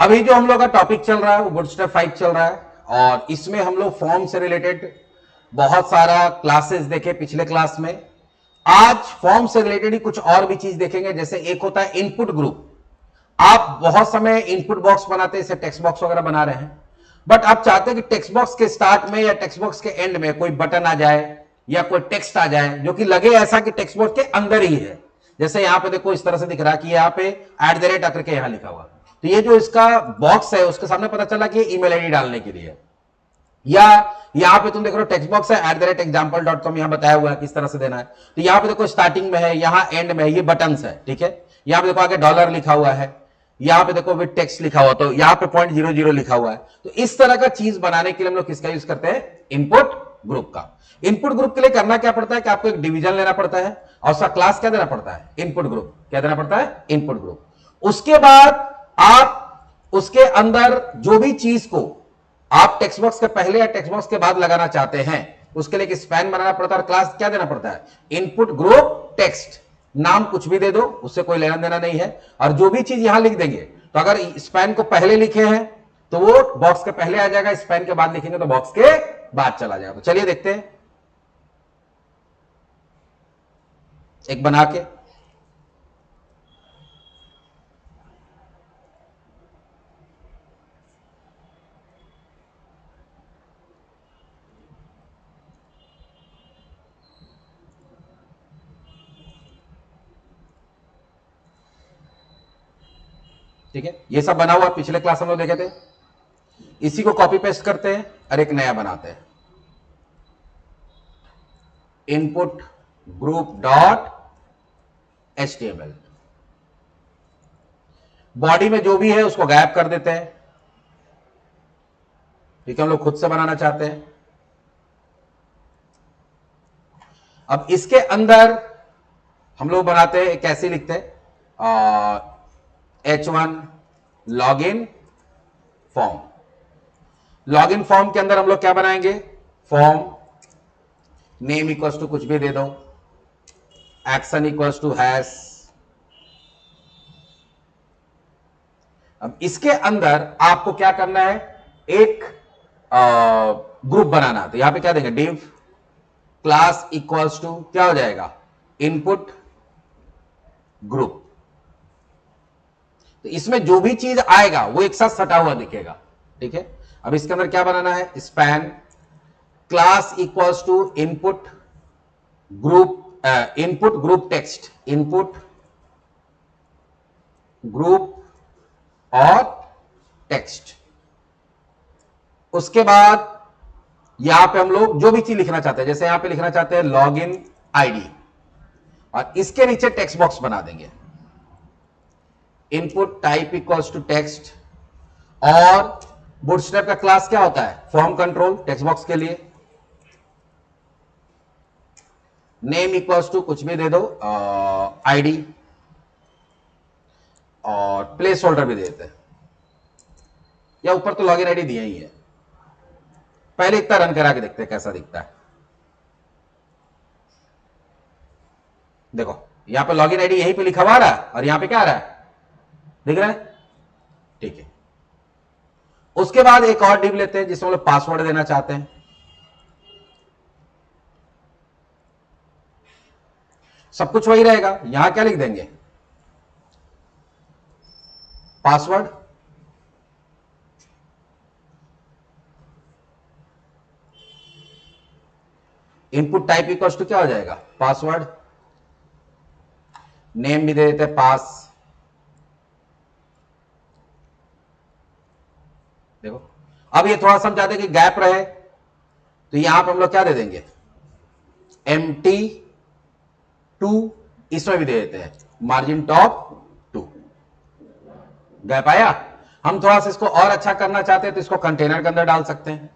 अभी जो हम लोग का टॉपिक चल रहा है वो बूटस्ट्रैप 5 चल रहा है और इसमें हम लोग फॉर्म से रिलेटेड बहुत सारा क्लासेस देखे पिछले क्लास में। आज फॉर्म से रिलेटेड ही कुछ और भी चीज देखेंगे। जैसे एक होता है इनपुट ग्रुप। आप बहुत समय इनपुट बॉक्स बनाते हैं, जैसे टेक्स्ट बॉक्स वगैरह बना रहे हैं, बट आप चाहते हैं कि टेक्स्ट बॉक्स के स्टार्ट में या टेक्स्ट बॉक्स के एंड में कोई बटन आ जाए या कोई टेक्स्ट आ जाए जो कि लगे ऐसा कि टेक्स्ट बॉक्स के अंदर ही है। जैसे यहां पे देखो इस तरह से दिख रहा है कि यहां पे @ आकर के यहां लिखा हुआ, तो ये जो इसका बॉक्स है उसके सामने पता चला कि ईमेल आईडी डालने के लिए। या यहां पे तुम देख रहे हो टेक्स्ट बॉक्स है @example.com, यहां बताया हुआ है किस तरह से देना है। तो यहां पे देखो स्टार्टिंग में है, यहां एंड में है, ये बटन्स है, ठीक है। यहां पे देखो आगे डॉलर लिखा हुआ है, यहां पे देखो विद टेक्स्ट लिखा हुआ, तो यहां पे .00 लिखा हुआ है। तो इस तरह का चीज बनाने के लिए हम लोग किसका यूज करते हैं? इनपुट ग्रुप का। इनपुट ग्रुप के लिए करना क्या पड़ता है कि आपको एक डिवीजन लेना पड़ता है और उसका क्लास क्या देना पड़ता है? Input group. क्या देना पड़ता है? Input group. उसके बाद आप उसके अंदर जो भी चीज को आप टेक्स्ट बॉक्स के पहले या टेक्स्ट बॉक्स के बाद लगाना चाहते हैं उसके लिए एक स्पैन बनाना पड़ता है और क्लास क्या देना पड़ता है? Input group text. नाम कुछ भी दे दो, उससे कोई लेना देना नहीं है। और जो भी चीज यहां लिख देंगे, तो अगर स्पैन को पहले लिखे हैं तो वो बॉक्स के पहले आ जाएगा, स्पैन के बाद लिखेंगे तो बॉक्स के बाद चला जाएगा। तो चलिए देखते हैं एक बना के। ठीक है, ये सब बना हुआ पिछले क्लास हम लोग देखे थे। इसी को कॉपी पेस्ट करते हैं और एक नया बनाते हैं। Input group dot HTML। Body में जो भी है उसको गायब कर देते हैं। ठीक है, हम लोग खुद से बनाना चाहते हैं। अब इसके अंदर हम लोग बनाते हैं, कैसे लिखते हैं? H1 login form. Login form के अंदर हम लोग क्या बनाएंगे? फॉर्म नेम इक्वल्स टू कुछ भी दे दो, एक्शन इक्वल्स टू हैश। अब इसके अंदर आपको क्या करना है? एक ग्रुप बनाना। तो यहां पे क्या देंगे? डिव क्लास इक्वल्स टू क्या हो जाएगा? Input group. तो इसमें जो भी चीज आएगा वो एक साथ सटा हुआ दिखेगा। ठीक है, अब इसके अंदर क्या बनाना है? Span class equals to input group text. Input group और टेक्स्ट। उसके बाद यहां पे हम लोग जो भी चीज लिखना चाहते हैं, जैसे यहां पे लिखना चाहते हैं लॉगिन आईडी, और इसके नीचे टेक्स्ट बॉक्स बना देंगे। Input type equals to text. और बूटस्ट्रैप का क्लास क्या होता है? फॉर्म कंट्रोल, टेक्स्ट बॉक्स के लिए। नेम इक्वल्स टू कुछ भी दे दो, आईडी, और प्लेस होल्डर भी दे देते हैं, या ऊपर तो लॉगिन आईडी दिया ही है। पहले इतना रन करा के देखते हैं कैसा दिखता है। देखो यहां पे लॉगिन आईडी यहीं पे लिखा हुआ आ रहा है और यहां पे क्या आ रहा है? दिख रहा है? ठीक है, उसके बाद एक और डिव लेते हैं जिसमें हम लोग पासवर्ड देना चाहते हैं। सब कुछ वही रहेगा। यहां क्या लिख देंगे? Password. Input type equals to क्या हो जाएगा? पासवर्ड। नेम भी दे देते हैं पास। देखो अब ये थोड़ा समझाते कि गैप रहे, तो यहां पर हम लोग क्या दे देंगे? MT2। इसमें भी दे देते हैं मार्जिन टॉप 2। गैप आया। हम थोड़ा सा इसको और अच्छा करना चाहते हैं तो इसको कंटेनर के अंदर डाल सकते हैं।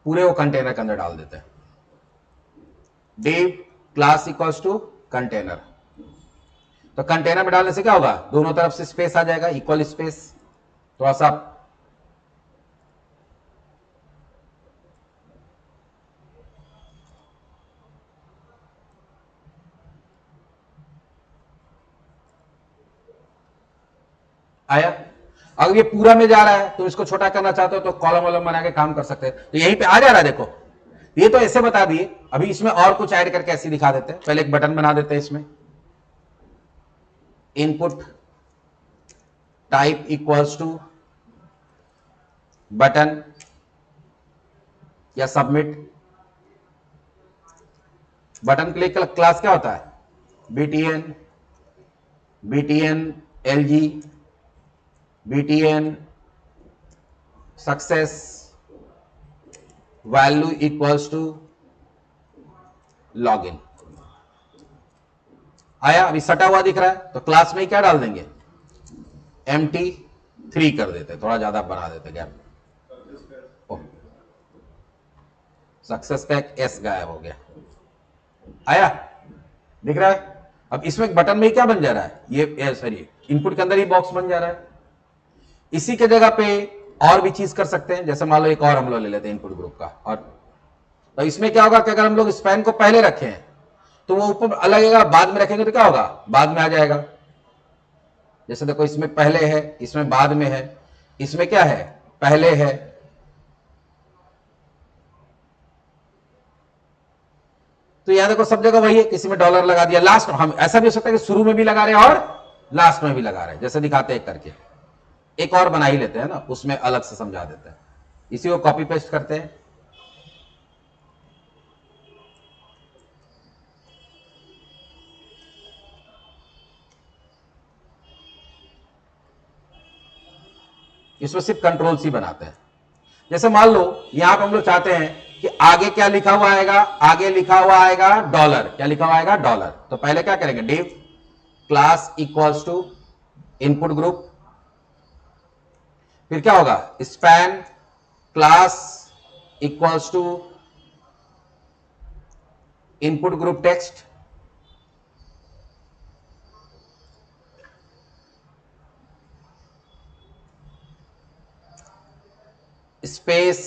पूरे वो कंटेनर के अंदर डाल देते हैं। Div class equals to container. तो कंटेनर में डालने से क्या होगा? दोनों तरफ से स्पेस आ जाएगा, इक्वल स्पेस। थोड़ा सा आया। अगर ये पूरा में जा रहा है तो इसको छोटा करना चाहते हो तो कॉलम वॉलम बना के काम कर सकते हैं। तो यहीं पे आ जा रहा है, देखो ये तो ऐसे बता दिए। अभी इसमें और कुछ ऐड करके ऐसे दिखा देते हैं। पहले एक बटन बना देते हैं इसमें, input type equals to button या सबमिट। बटन के लिए क्लास क्या होता है, BTN, BTN LG, BTN success, value equals to login. आया, अभी सटा हुआ दिख रहा है तो क्लास में क्या डाल देंगे, MT3 कर देते, थोड़ा ज्यादा बना देते गैप। सक्सेस पैक एस गायब हो गया। आया, दिख रहा है। अब इसमें बटन में क्या बन जा रहा है, ये सॉरी इनपुट के अंदर ही बॉक्स बन जा रहा है। इसी के जगह पे और भी चीज कर सकते हैं, जैसे मान लो एक और हम लोग ले लेते हैं इनपुट ग्रुप का। और तो इसमें क्या होगा कि अगर हम लोग स्पैन को पहले रखें तो वो ऊपर अलग लगेगा, बाद में रखेंगे तो क्या होगा, बाद में आ जाएगा। जैसे देखो इसमें पहले है, इसमें बाद में है, इसमें क्या है, पहले है। तो यहां देखो सब जगह वही है, किसी में डॉलर लगा दिया, लास्ट हम ऐसा भी हो सकता है कि शुरू में भी लगा रहे हैं और लास्ट में भी लगा रहे हैं, जैसे दिखाते हैं करके। एक और बना ही लेते हैं ना, उसमें अलग से समझा देते हैं। इसी को कॉपी पेस्ट करते हैं। इसमें सिर्फ कंट्रोल सी बनाते हैं। जैसे मान लो यहां पर हम लोग चाहते हैं कि आगे क्या लिखा हुआ आएगा, आगे लिखा हुआ आएगा डॉलर। क्या लिखा हुआ आएगा, डॉलर। तो पहले क्या करेंगे, div class equals to input group, फिर क्या होगा, span class equals to input group text, space,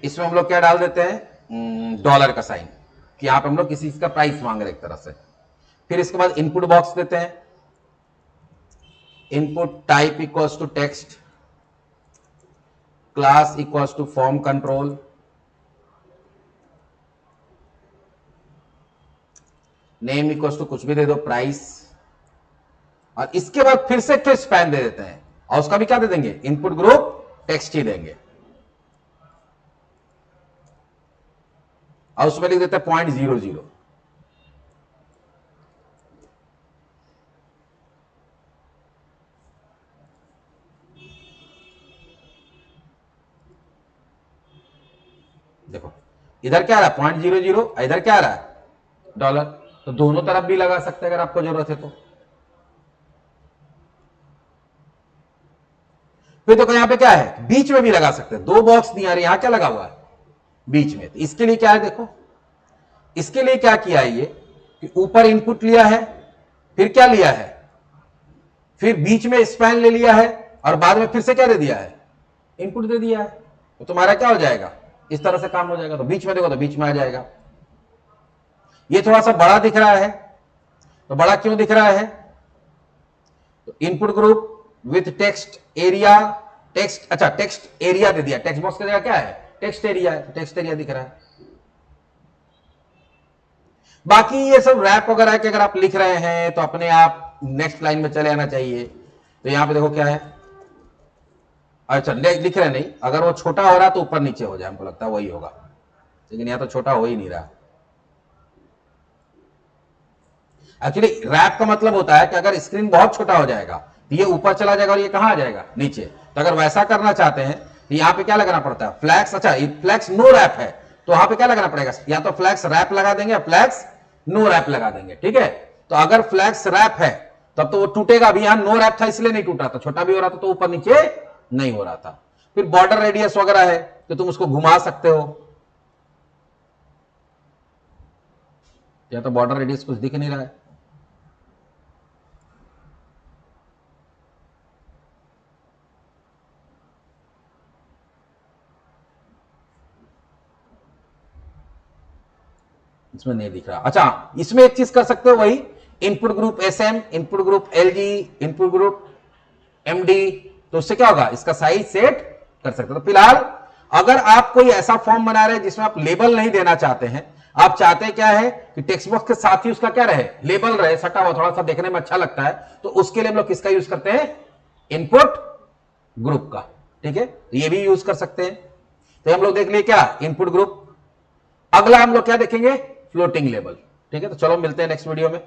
इसमें हम लोग क्या डाल देते हैं, डॉलर का साइन, कि यहां पे हम लोग किसी चीज का प्राइस मांग रहे एक तरह से। फिर इसके बाद इनपुट बॉक्स देते हैं, input type equals to text, class equals to form control, name equals to कुछ भी दे दो, प्राइस। और इसके बाद फिर से एक स्पैन दे देते हैं, और उसका भी क्या दे देंगे, इनपुट ग्रुप टेक्स्ट ही देंगे। और उसमें लिख देते हैं 0.00। देखो इधर क्या आ रहा है, 0.00, इधर क्या आ रहा है, डॉलर। तो दोनों तरफ भी लगा सकते हैं अगर आपको जरूरत है तो। फिर देखो यहां पे क्या है, बीच में भी लगा सकते हैं, दो बॉक्स नहीं आ रहे, यहां क्या लगा हुआ है, बीच में। तो इसके लिए क्या है, देखो इसके लिए क्या किया है ये, कि ऊपर इनपुट लिया है, फिर क्या लिया है, फिर बीच में स्पैन ले लिया है, और बाद में फिर से क्या दे दिया है, इनपुट दे दिया है। तो तुम्हारा क्या हो जाएगा, इस तरह से काम हो जाएगा। तो बीच में देखो तो बीच में आ जाएगा। ये थोड़ा सा बड़ा दिख रहा है, तो बड़ा क्यों दिख रहा है, तो input group with text area, text, अच्छा टेक्स्ट एरिया दे दिया, टेक्स्ट बॉक्स की जगह क्या है, टेक्स्ट एरिया है, टेक्स्ट एरिया दिख रहा है। बाकी ये सब रैप वगैरह के अगर आप लिख रहे हैं तो अपने आप नेक्स्ट लाइन में चले आना चाहिए। तो यहां पे देखो क्या है, अच्छा लिख रहे नहीं, अगर वो छोटा हो रहा तो ऊपर नीचे हो जाए, हमको लगता है वही होगा, लेकिन यहां तो छोटा हो ही नहीं रहा। एक्चुअली रैप का मतलब होता है कि अगर स्क्रीन बहुत छोटा हो जाएगा तो ये ऊपर चला जाएगा और ये कहां आ जाएगा, नीचे। तो अगर वैसा करना चाहते हैं तो यहां पे क्या लगाना पड़ता है, फ्लैक्स। अच्छा फ्लैक्स नो रैप है तो वहां पे क्या लगाना पड़ेगा, या तो फ्लैक्स रैप लगा देंगे या फ्लैक्स नो रैप लगा देंगे, ठीक है। तो अगर फ्लैक्स रैप है तब तो वो टूटेगा। अभी यहां नो रैप था इसलिए नहीं टूटा था, छोटा भी हो रहा था तो ऊपर नीचे नहीं हो रहा था। फिर बॉर्डर रेडियस वगैरह है तो तुम उसको घुमा सकते हो, या तो बॉर्डर रेडियस कुछ दिख नहीं रहा है, इसमें नहीं दिख रहा। अच्छा इसमें एक चीज कर सकते हो, वही input group SM, input group LG, input group MD, तो उससे क्या होगा, इसका साइज सेट कर सकते हैं। तो फिलहाल अगर आप कोई ऐसा फॉर्म बना रहे हैं जिसमें आप लेबल नहीं देना चाहते हैं, आप चाहते हैं क्या है कि टेक्स्ट बॉक्स के साथ ही उसका क्या रहे, लेबल रहे, सटा हुआ, थोड़ा सा देखने में अच्छा लगता है, तो उसके लिए हम लोग किसका यूज करते हैं, इनपुट ग्रुप का। ठीक है, तो ये भी यूज कर सकते हैं। तो हम लोग देख लिए क्या, इनपुट ग्रुप। अगला हम लोग क्या देखेंगे, फ्लोटिंग लेबल। ठीक है, तो चलो मिलते हैं नेक्स्ट वीडियो में।